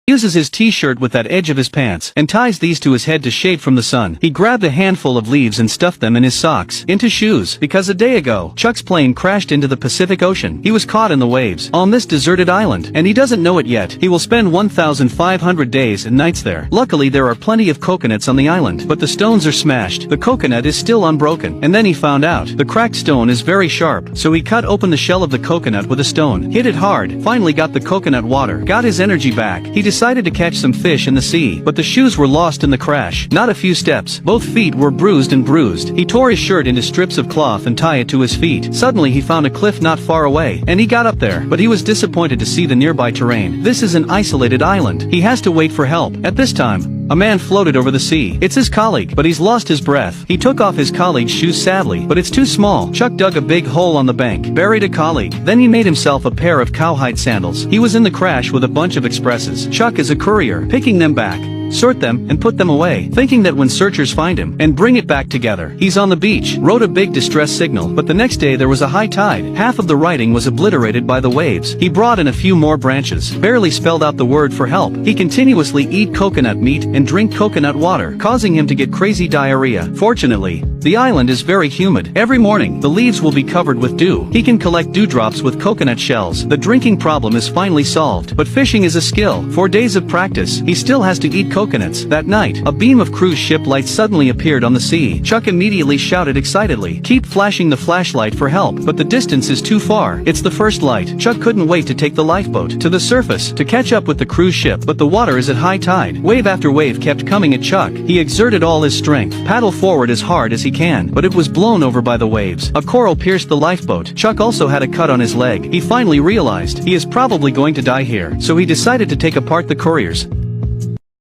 Uses his t-shirt with that edge of his pants and ties these to his head to shade from the sun. He grabbed a handful of leaves and stuffed them in his socks into shoes because a day ago, Chuck's plane crashed into the Pacific Ocean. He was caught in the waves on this deserted island, and he doesn't know it yet. He will spend 1,500 days and nights there. Luckily, there are plenty of coconuts on the island, but the stones are smashed. The coconut is still unbroken. And then he found out the cracked stone is very sharp, so he cut open the shell of the coconut with a stone, hit it hard, finally got the coconut water, got his energy back. He decided to catch some fish in the sea, but the shoes were lost in the crash. Not a few steps, both feet were bruised and bruised. He tore his shirt into strips of cloth and tied it to his feet. Suddenly he found a cliff not far away, and he got up there, but he was disappointed to see the nearby terrain. This is an isolated island. He has to wait for help. At this time, a man floated over the sea. It's his colleague, but he's lost his breath. He took off his colleague's shoes sadly, but it's too small. Chuck dug a big hole on the bank, buried a colleague, then he made himself a pair of cowhide sandals. He was in the crash with a bunch of expresses. Chuck is a courier, picking them back, sort them, and put them away, thinking that when searchers find him and bring it back together, he's on the beach. Wrote a big distress signal, but the next day there was a high tide. Half of the writing was obliterated by the waves. He brought in a few more branches, barely spelled out the word for help. He continuously eat coconut meat and drink coconut water, causing him to get crazy diarrhea. Fortunately, the island is very humid. Every morning, the leaves will be covered with dew. He can collect dewdrops with coconut shells. The drinking problem is finally solved, but fishing is a skill. 4 days of practice, he still has to eat coconuts. That night, a beam of cruise ship lights suddenly appeared on the sea. Chuck immediately shouted excitedly, "Keep flashing the flashlight for help," but the distance is too far. It's the first light. Chuck couldn't wait to take the lifeboat to the surface to catch up with the cruise ship, but the water is at high tide. Wave after wave kept coming at Chuck. He exerted all his strength, paddle forward as hard as he can, but it was blown over by the waves. A coral pierced the lifeboat. Chuck also had a cut on his leg. He finally realized he is probably going to die here, so he decided to take apart the couriers.